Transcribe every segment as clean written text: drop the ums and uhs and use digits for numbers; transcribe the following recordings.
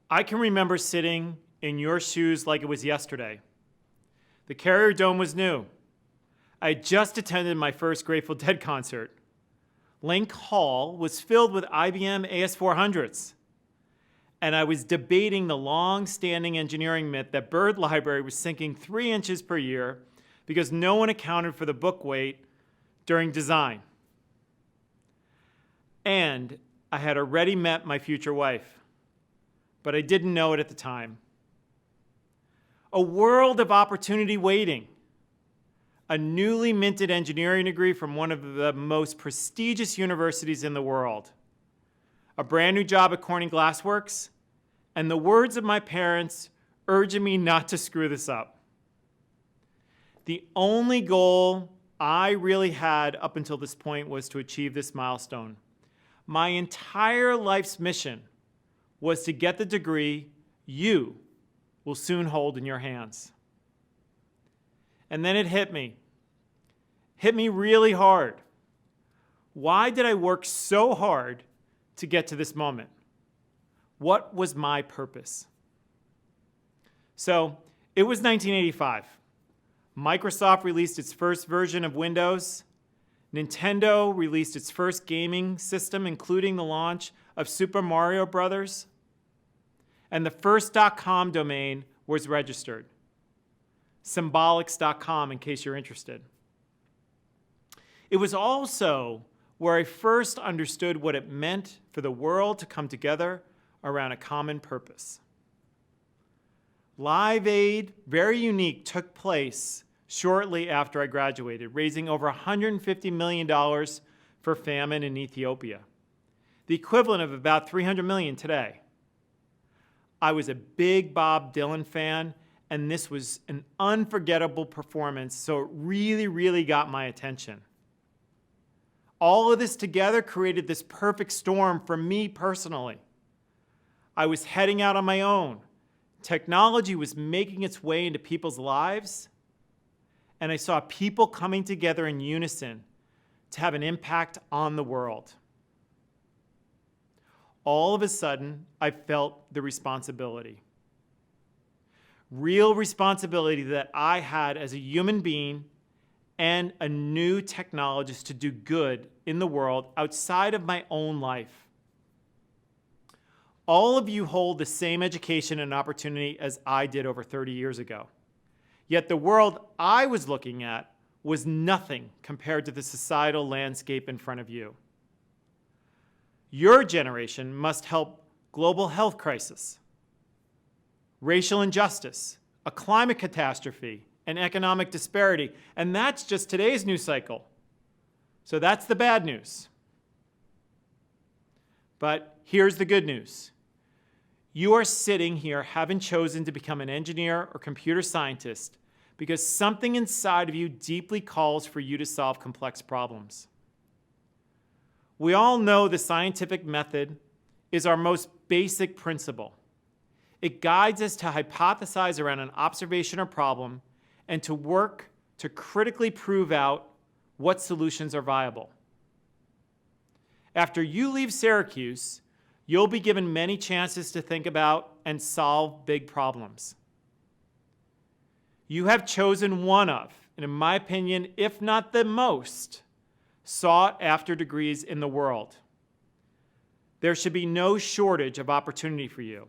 I can remember sitting in your shoes like it was yesterday. The Carrier Dome was new. I had just attended my first Grateful Dead concert. Link Hall was filled with IBM AS400s. And I was debating the long-standing engineering myth that Bird Library was sinking 3 inches per year because no one accounted for the book weight during design. And I had already met my future wife, but I didn't know it at the time. A world of opportunity waiting. A newly minted engineering degree from one of the most prestigious universities in the world. A brand new job at Corning Glassworks, and the words of my parents urging me not to screw this up. The only goal I really had up until this point was to achieve this milestone. My entire life's mission was to get the degree you will soon hold in your hands. And then it hit me. Hit me really hard. Why did I work so hard to get to this moment? What was my purpose? So it was 1985. Microsoft released its first version of Windows. Nintendo released its first gaming system, including the launch of Super Mario Bros. And the first .com domain was registered. Symbolics.com, in case you're interested. It was also where I first understood what it meant for the world to come together around a common purpose. Live Aid, very unique, took place shortly after I graduated, raising over $150 million for famine in Ethiopia, the equivalent of about $300 million today. I was a big Bob Dylan fan, and this was an unforgettable performance, so it really, really got my attention. All of this together created this perfect storm for me personally. I was heading out on my own. Technology was making its way into people's lives, and I saw people coming together in unison to have an impact on the world. All of a sudden, I felt the responsibility. Real responsibility that I had as a human being and a new technologist to do good in the world outside of my own life. All of you hold the same education and opportunity as I did over 30 years ago. Yet the world I was looking at was nothing compared to the societal landscape in front of you. Your generation must help global health crisis, racial injustice, a climate catastrophe, and economic disparity. And that's just today's news cycle. So that's the bad news. But here's the good news. You are sitting here having chosen to become an engineer or computer scientist because something inside of you deeply calls for you to solve complex problems. We all know the scientific method is our most basic principle. It guides us to hypothesize around an observation or problem and to work to critically prove out what solutions are viable. After you leave Syracuse, you'll be given many chances to think about and solve big problems. You have chosen one of, and in my opinion, if not the most, sought-after degrees in the world. There should be no shortage of opportunity for you.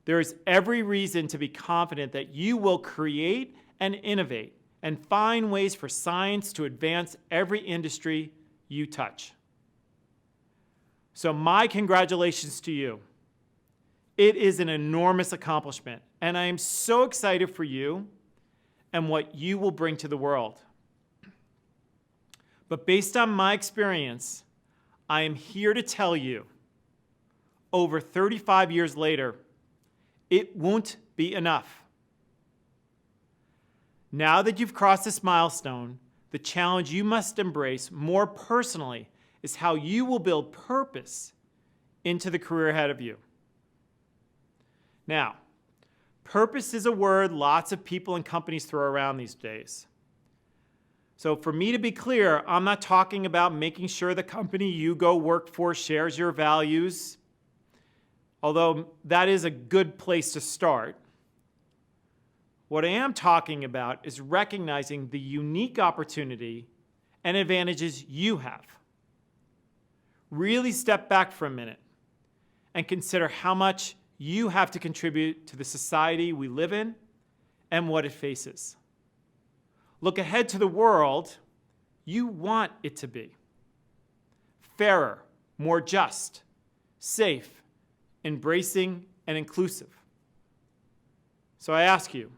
There is every reason to be confident that you will create and innovate and find ways for science to advance every industry you touch. So my congratulations to you. It is an enormous accomplishment, and I am so excited for you and what you will bring to the world. But based on my experience, I am here to tell you, over 35 years later, it won't be enough. Now that you've crossed this milestone, the challenge you must embrace more personally is how you will build purpose into the career ahead of you. Now, purpose is a word lots of people and companies throw around these days. So for me to be clear, I'm not talking about making sure the company you go work for shares your values, although that is a good place to start. What I am talking about is recognizing the unique opportunity and advantages you have. Really step back for a minute and consider how much you have to contribute to the society we live in and what it faces. Look ahead to the world you want it to be. Fairer, more just, safe, embracing, and inclusive. So I ask you,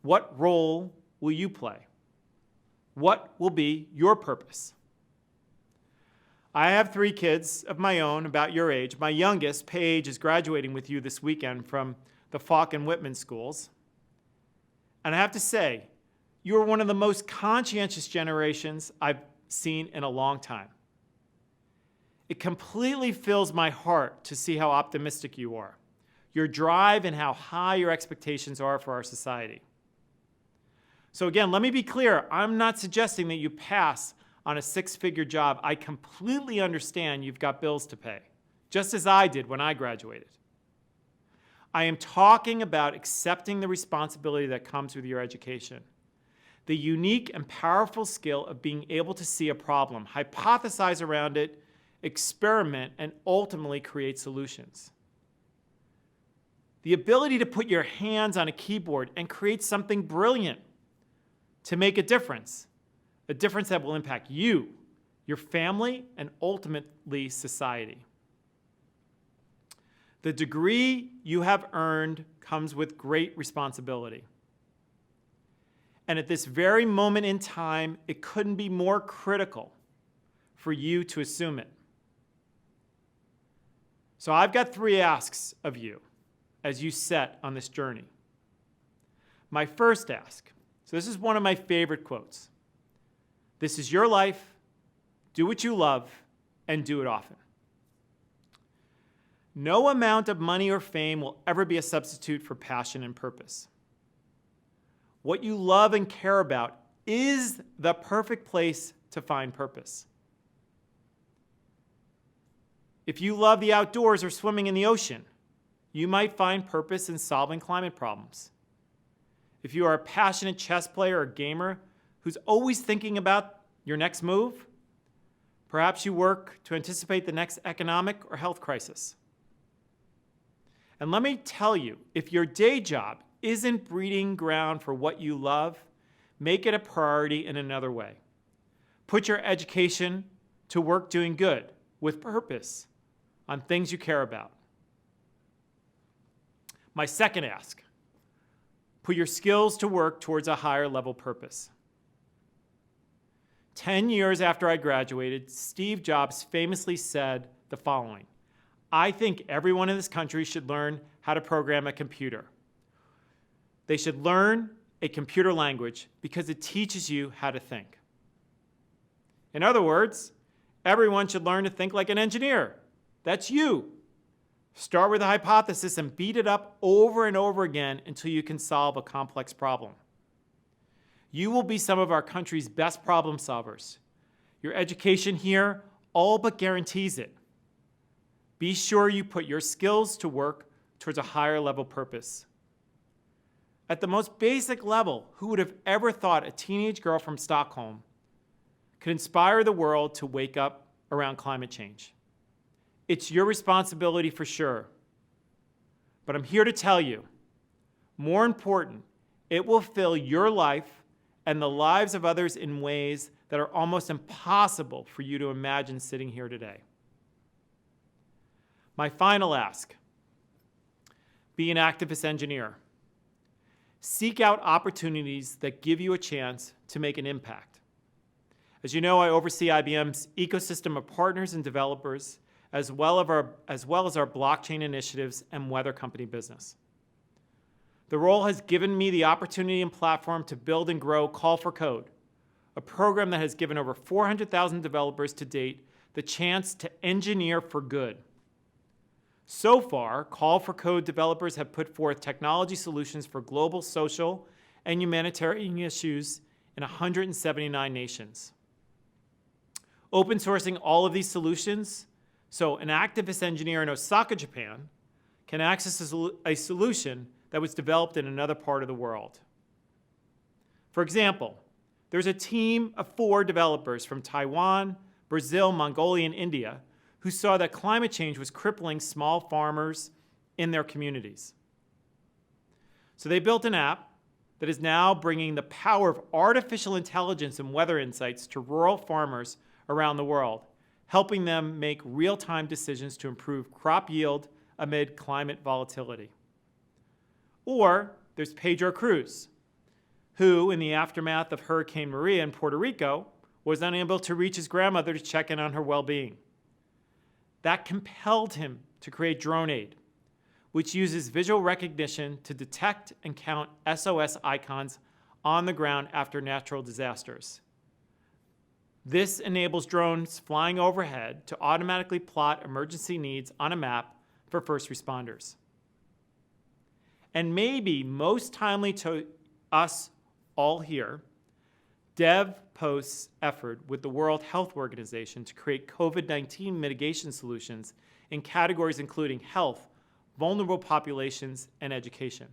what role will you play? What will be your purpose? I have 3 kids of my own about your age. My youngest, Paige, is graduating with you this weekend from the Falk and Whitman schools. And I have to say, you are one of the most conscientious generations I've seen in a long time. It completely fills my heart to see how optimistic you are, your drive and how high your expectations are for our society. So again, let me be clear. I'm not suggesting that you pass on a 6-figure job. I completely understand you've got bills to pay, just as I did when I graduated. I am talking about accepting the responsibility that comes with your education, the unique and powerful skill of being able to see a problem, hypothesize around it, experiment, and ultimately create solutions. The ability to put your hands on a keyboard and create something brilliant to make a difference that will impact you, your family, and ultimately society. The degree you have earned comes with great responsibility. And at this very moment in time, it couldn't be more critical for you to assume it. So I've got 3 asks of you as you set on this journey. My first ask, so this is one of my favorite quotes. This is your life, do what you love, and do it often. No amount of money or fame will ever be a substitute for passion and purpose. What you love and care about is the perfect place to find purpose. If you love the outdoors or swimming in the ocean, you might find purpose in solving climate problems. If you are a passionate chess player or gamer who's always thinking about your next move, perhaps you work to anticipate the next economic or health crisis. And let me tell you, if your day job isn't breeding ground for what you love, make it a priority in another way. Put your education to work doing good with purpose on things you care about. My second ask, put your skills to work towards a higher level purpose. 10 years after I graduated, Steve Jobs famously said the following: I think everyone in this country should learn how to program a computer. They should learn a computer language because it teaches you how to think. In other words, everyone should learn to think like an engineer. That's you. Start with a hypothesis and beat it up over and over again until you can solve a complex problem. You will be some of our country's best problem solvers. Your education here all but guarantees it. Be sure you put your skills to work towards a higher level purpose. At the most basic level, who would have ever thought a teenage girl from Stockholm could inspire the world to wake up around climate change? It's your responsibility for sure. But I'm here to tell you, more important, it will fill your life and the lives of others in ways that are almost impossible for you to imagine sitting here today. My final ask, be an activist engineer. Seek out opportunities that give you a chance to make an impact. As you know, I oversee IBM's ecosystem of partners and developers, as well as our blockchain initiatives and weather company business. The role has given me the opportunity and platform to build and grow Call for Code, a program that has given over 400,000 developers to date the chance to engineer for good. So far, Call for Code developers have put forth technology solutions for global social and humanitarian issues in 179 nations. Open sourcing all of these solutions, so an activist engineer in Osaka, Japan, can access a solution that was developed in another part of the world. For example, there's a team of 4 developers from Taiwan, Brazil, Mongolia, and India who saw that climate change was crippling small farmers in their communities. So they built an app that is now bringing the power of artificial intelligence and weather insights to rural farmers around the world, helping them make real-time decisions to improve crop yield amid climate volatility. Or there's Pedro Cruz, who, in the aftermath of Hurricane Maria in Puerto Rico, was unable to reach his grandmother to check in on her well-being. That compelled him to create DroneAid, which uses visual recognition to detect and count SOS icons on the ground after natural disasters. This enables drones flying overhead to automatically plot emergency needs on a map for first responders. And maybe most timely to us all here, DevPost's effort with the World Health Organization to create COVID-19 mitigation solutions in categories including health, vulnerable populations, and education.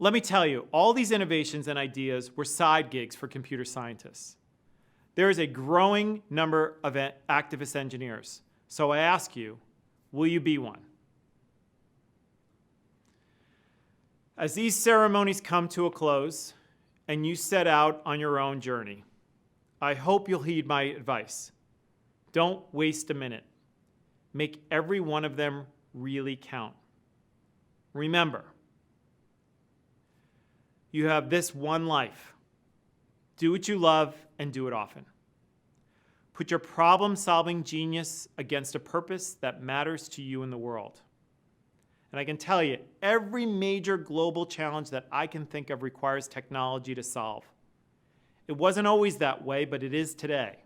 Let me tell you, all these innovations and ideas were side gigs for computer scientists. There is a growing number of activist engineers, so I ask you, will you be one? As these ceremonies come to a close and you set out on your own journey, I hope you'll heed my advice. Don't waste a minute. Make every one of them really count. Remember, you have this one life. Do what you love and do it often. Put your problem-solving genius against a purpose that matters to you in the world. And I can tell you, every major global challenge that I can think of requires technology to solve. It wasn't always that way, but it is today.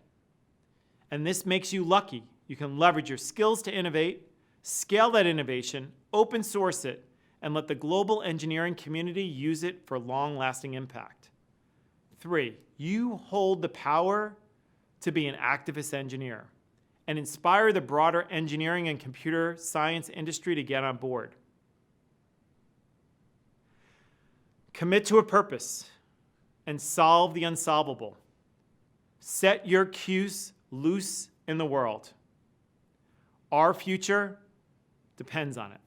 And this makes you lucky. You can leverage your skills to innovate, scale that innovation, open source it, and let the global engineering community use it for long-lasting impact. 3, you hold the power to be an activist engineer and inspire the broader engineering and computer science industry to get on board. Commit to a purpose and solve the unsolvable. Set your cues loose in the world. Our future depends on it.